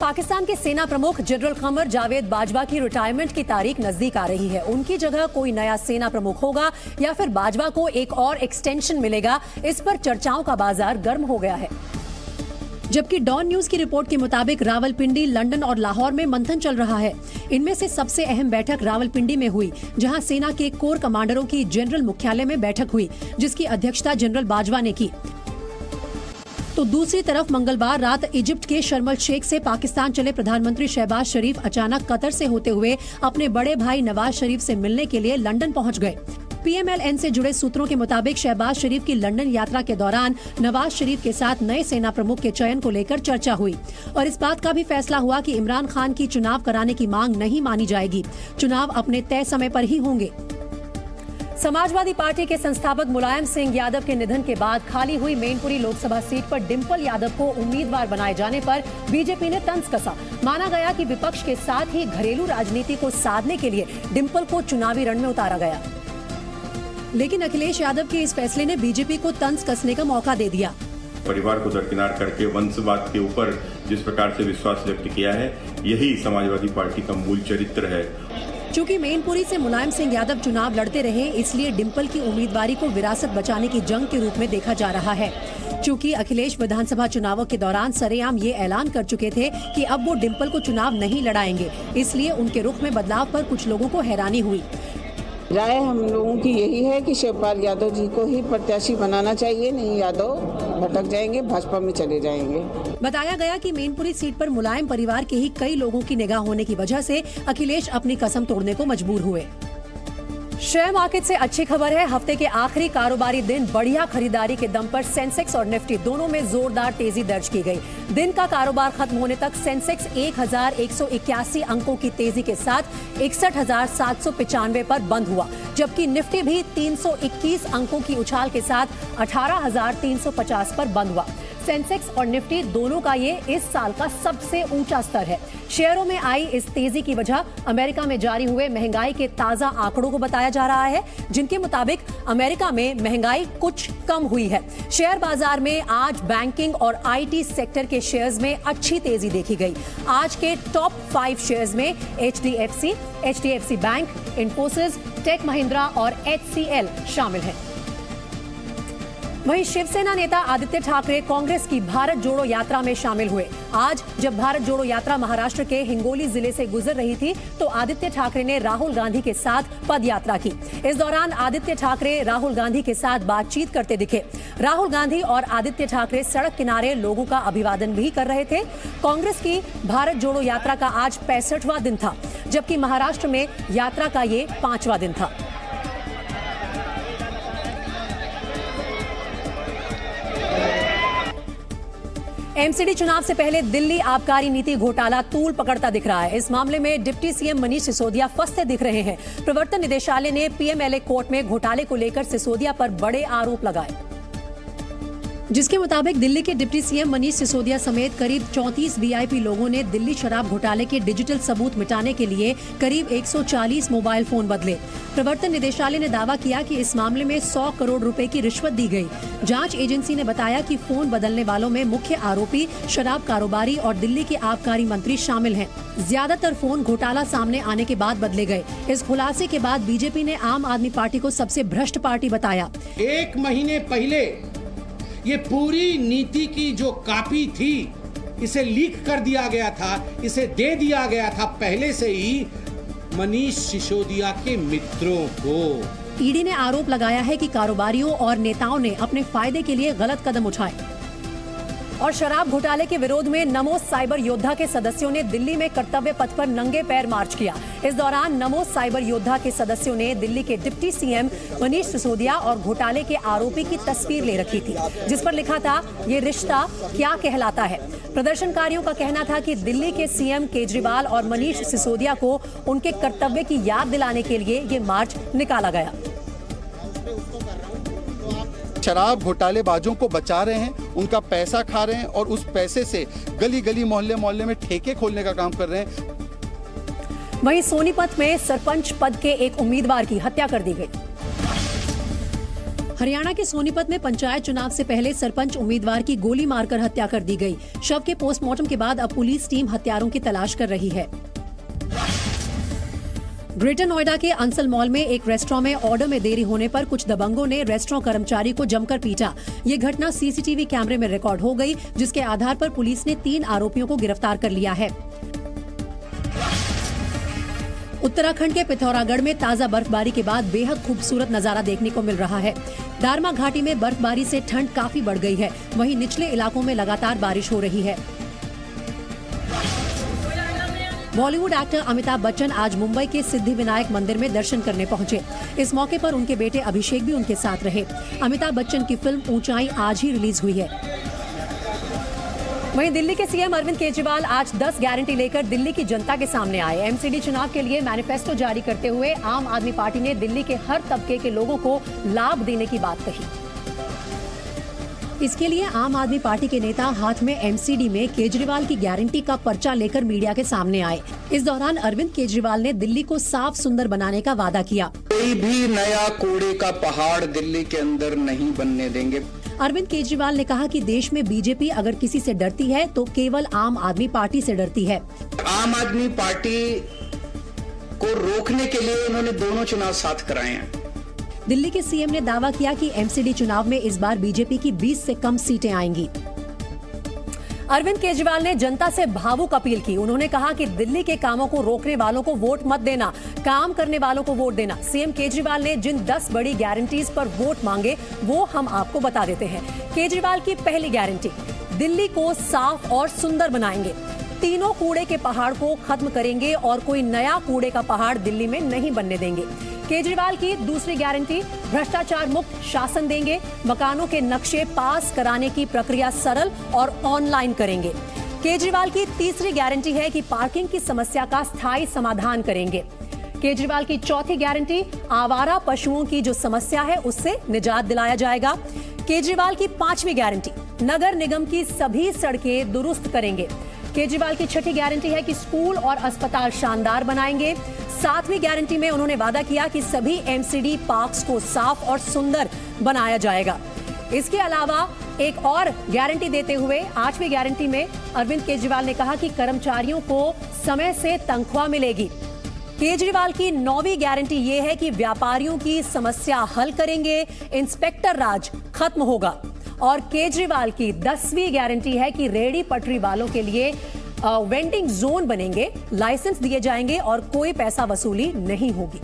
पाकिस्तान के सेना प्रमुख जनरल कमर जावेद बाजवा की रिटायरमेंट की तारीख नजदीक आ रही है। उनकी जगह कोई नया सेना प्रमुख होगा या फिर बाजवा को एक और एक्सटेंशन मिलेगा, इस पर चर्चाओं का बाजार गर्म हो गया है। जबकि डॉन न्यूज की रिपोर्ट के मुताबिक रावलपिंडी, लंदन और लाहौर में मंथन चल रहा है। इनमें से सबसे अहम बैठक रावलपिंडी में हुई, जहां सेना के कोर कमांडरों की जनरल मुख्यालय में बैठक हुई, जिसकी अध्यक्षता जनरल बाजवा ने की। तो दूसरी तरफ मंगलवार रात इजिप्ट के शर्म अल शेख से पाकिस्तान चले प्रधानमंत्री शहबाज शरीफ अचानक कतर से होते हुए अपने बड़े भाई नवाज शरीफ से मिलने के लिए लंदन पहुंच गए। पीएमएलएन से जुड़े सूत्रों के मुताबिक शहबाज शरीफ की लंदन यात्रा के दौरान नवाज शरीफ के साथ नए सेना प्रमुख के चयन को लेकर चर्चा हुई और इस बात का भी फैसला हुआ कि इमरान खान की चुनाव कराने की मांग नहीं मानी जाएगी। चुनाव अपने तय समय पर ही होंगे। समाजवादी पार्टी के संस्थापक मुलायम सिंह यादव के निधन के बाद खाली हुई मैनपुरी लोकसभा सीट पर डिंपल यादव को उम्मीदवार बनाए जाने पर बीजेपी ने तंज कसा। माना गया कि विपक्ष के साथ ही घरेलू राजनीति को साधने के लिए डिंपल को चुनावी रण में उतारा गया, लेकिन अखिलेश यादव के इस फैसले ने बीजेपी को तंज कसने का मौका दे दिया। परिवार को दरकिनार करके वंशवाद के ऊपर जिस प्रकार से विश्वास व्यक्त किया है, यही समाजवादी पार्टी का मूल चरित्र है। चूंकि मैनपुरी से मुलायम सिंह यादव चुनाव लड़ते रहे, इसलिए डिंपल की उम्मीदवारी को विरासत बचाने की जंग के रूप में देखा जा रहा है। चूंकि अखिलेश विधानसभा चुनावों के दौरान सरेआम ये ऐलान कर चुके थे कि अब वो डिंपल को चुनाव नहीं लड़ाएंगे, इसलिए उनके रुख में बदलाव पर कुछ लोगों को हैरानी हुई। राय हम लोगों की यही है कि शिवपाल यादव जी को ही प्रत्याशी बनाना चाहिए, नहीं यादव भटक जाएंगे, भाजपा में चले जाएंगे। बताया गया कि मैनपुरी सीट पर मुलायम परिवार के ही कई लोगों की निगाह होने की वजह से अखिलेश अपनी कसम तोड़ने को मजबूर हुए। शेयर मार्केट से अच्छी खबर है। हफ्ते के आखिरी कारोबारी दिन बढ़िया खरीदारी के दम पर सेंसेक्स और निफ्टी दोनों में जोरदार तेजी दर्ज की गई। दिन का कारोबार खत्म होने तक सेंसेक्स 1181 अंकों की तेजी के साथ 61,795 पर बंद हुआ, जबकि निफ्टी भी 321 अंकों की उछाल के साथ 18,350 पर बंद हुआ। सेंसेक्स और निफ्टी दोनों का ये इस साल का सबसे ऊंचा स्तर है। शेयरों में आई इस तेजी की वजह अमेरिका में जारी हुए महंगाई के ताजा आंकड़ों को बताया जा रहा है, जिनके मुताबिक अमेरिका में महंगाई कुछ कम हुई है। शेयर बाजार में आज बैंकिंग और आईटी सेक्टर के शेयर्स में अच्छी तेजी देखी गई। आज के टॉप 5 शेयर्स में एचडीएफसी बैंक, इन्फोसिस, टेक महिंद्रा और एचसीएल शामिल हैं। वहीं शिवसेना नेता आदित्य ठाकरे कांग्रेस की भारत जोड़ो यात्रा में शामिल हुए। आज जब भारत जोड़ो यात्रा महाराष्ट्र के हिंगोली जिले से गुजर रही थी, तो आदित्य ठाकरे ने राहुल गांधी के साथ पद यात्रा की। इस दौरान आदित्य ठाकरे राहुल गांधी के साथ बातचीत करते दिखे। राहुल गांधी और आदित्य ठाकरे सड़क किनारे लोगों का अभिवादन भी कर रहे थे। कांग्रेस की भारत जोड़ो यात्रा का आज 65वां दिन था, जबकि महाराष्ट्र में यात्रा का ये 5वां दिन था। एमसीडी चुनाव से पहले दिल्ली आबकारी नीति घोटाला तूल पकड़ता दिख रहा है। इस मामले में डिप्टी सीएम मनीष सिसोदिया फंसते दिख रहे हैं। प्रवर्तन निदेशालय ने पीएमएलए कोर्ट में घोटाले को लेकर सिसोदिया पर बड़े आरोप लगाए, जिसके मुताबिक दिल्ली के डिप्टी सीएम मनीष सिसोदिया समेत करीब 34 वीआईपी लोगों ने दिल्ली शराब घोटाले के डिजिटल सबूत मिटाने के लिए करीब 140 मोबाइल फोन बदले। प्रवर्तन निदेशालय ने दावा किया कि इस मामले में 100 करोड़ रुपए की रिश्वत दी गई। जांच एजेंसी ने बताया कि फोन बदलने वालों में मुख्य आरोपी शराब कारोबारी और दिल्ली के आबकारी मंत्री शामिल हैं। ज्यादातर फोन घोटाला सामने आने के बाद बदले गए। इस खुलासे के बाद बीजेपी ने आम आदमी पार्टी को सबसे भ्रष्ट पार्टी बताया। 1 महीने पहले ये पूरी नीति की जो कॉपी थी, इसे लीक कर दिया गया था, इसे दे दिया गया था पहले से ही मनीष सिसोदिया के मित्रों को। ईडी ने आरोप लगाया है कि कारोबारियों और नेताओं ने अपने फायदे के लिए गलत कदम उठाए। और शराब घोटाले के विरोध में नमो साइबर योद्धा के सदस्यों ने दिल्ली में कर्तव्य पथ पर नंगे पैर मार्च किया। इस दौरान नमो साइबर योद्धा के सदस्यों ने दिल्ली के डिप्टी सीएम मनीष सिसोदिया और घोटाले के आरोपी की तस्वीर ले रखी थी, जिस पर लिखा था, ये रिश्ता क्या कहलाता है। प्रदर्शनकारियों का कहना था कि दिल्ली के सीएम केजरीवाल और मनीष सिसोदिया को उनके कर्तव्य की याद दिलाने के लिए ये मार्च निकाला गया। शराब घोटालेबाजों को बचा रहे हैं, उनका पैसा खा रहे हैं और उस पैसे से गली गली मोहल्ले मोहल्ले में ठेके खोलने का काम कर रहे हैं। वहीं सोनीपत में सरपंच पद के एक उम्मीदवार की हत्या कर दी गई। हरियाणा के सोनीपत में पंचायत चुनाव से पहले सरपंच उम्मीदवार की गोली मारकर हत्या कर दी गई। शव के पोस्टमार्टम के बाद अब पुलिस टीम हत्यारों की तलाश कर रही है। ग्रेटर नोएडा के अंसल मॉल में एक रेस्टोरेंट में ऑर्डर में देरी होने पर कुछ दबंगों ने रेस्टोरेंट कर्मचारी को जमकर पीटा। ये घटना सीसीटीवी कैमरे में रिकॉर्ड हो गई, जिसके आधार पर पुलिस ने 3 आरोपियों को गिरफ्तार कर लिया है। उत्तराखंड के पिथौरागढ़ में ताजा बर्फबारी के बाद बेहद खूबसूरत नजारा देखने को मिल रहा है। दारमा घाटी में बर्फबारी से ठंड काफी बढ़ गई है, वहीं निचले इलाकों में लगातार बारिश हो रही है। बॉलीवुड एक्टर अमिताभ बच्चन आज मुंबई के सिद्धिविनायक मंदिर में दर्शन करने पहुंचे। इस मौके पर उनके बेटे अभिषेक भी उनके साथ रहे। अमिताभ बच्चन की फिल्म ऊंचाई आज ही रिलीज हुई है। वहीं दिल्ली के सीएम अरविंद केजरीवाल आज 10 गारंटी लेकर दिल्ली की जनता के सामने आए। एमसीडी चुनाव के लिए मैनिफेस्टो जारी करते हुए आम आदमी पार्टी ने दिल्ली के हर तबके के लोगों को लाभ देने की बात कही। इसके लिए आम आदमी पार्टी के नेता हाथ में एमसीडी में केजरीवाल की गारंटी का पर्चा लेकर मीडिया के सामने आए। इस दौरान अरविंद केजरीवाल ने दिल्ली को साफ सुंदर बनाने का वादा किया। कोई भी नया कूड़े का पहाड़ दिल्ली के अंदर नहीं बनने देंगे। अरविंद केजरीवाल ने कहा कि देश में बीजेपी अगर किसी से डरती है तो केवल आम आदमी पार्टी से डरती है। आम आदमी पार्टी को रोकने के लिए उन्होंने दोनों चुनाव साथ कराए हैं। दिल्ली के सीएम ने दावा किया कि एमसीडी चुनाव में इस बार बीजेपी की 20 से कम सीटें आएंगी। अरविंद केजरीवाल ने जनता से भावुक अपील की। उन्होंने कहा कि दिल्ली के कामों को रोकने वालों को वोट मत देना, काम करने वालों को वोट देना। सीएम केजरीवाल ने जिन 10 बड़ी गारंटीज पर वोट मांगे वो हम आपको बता देते हैं। केजरीवाल की पहली गारंटी, दिल्ली को साफ और सुंदर बनाएंगे। तीनों कूड़े के पहाड़ को खत्म करेंगे और कोई नया कूड़े का पहाड़ दिल्ली में नहीं बनने देंगे। केजरीवाल की दूसरी गारंटी, भ्रष्टाचार मुक्त शासन देंगे। मकानों के नक्शे पास कराने की प्रक्रिया सरल और ऑनलाइन करेंगे। केजरीवाल की तीसरी गारंटी है कि पार्किंग की समस्या का स्थायी समाधान करेंगे। केजरीवाल की चौथी गारंटी, आवारा पशुओं की जो समस्या है उससे निजात दिलाया जाएगा। केजरीवाल की पांचवी गारंटी, नगर निगम की सभी सड़कें दुरुस्त करेंगे। केजरीवाल की छठी गारंटी है कि स्कूल और अस्पताल शानदार बनाएंगे। 7वीं गारंटी में उन्होंने वादा किया कि सभी एमसीडी पार्क्स को साफ और सुंदर बनाया जाएगा। इसके अलावा एक और गारंटी देते हुए 8वीं गारंटी में अरविंद केजरीवाल ने कहा कि कर्मचारियों को समय से तनख्वाह मिलेगी। केजरीवाल की 9वीं गारंटी ये है कि व्यापारियों की समस्या हल करेंगे, इंस्पेक्टर राज खत्म होगा। और केजरीवाल की 10वीं गारंटी है कि रेहड़ी पटरी वालों के लिए वेंडिंग जोन बनेंगे, लाइसेंस दिए जाएंगे और कोई पैसा वसूली नहीं होगी।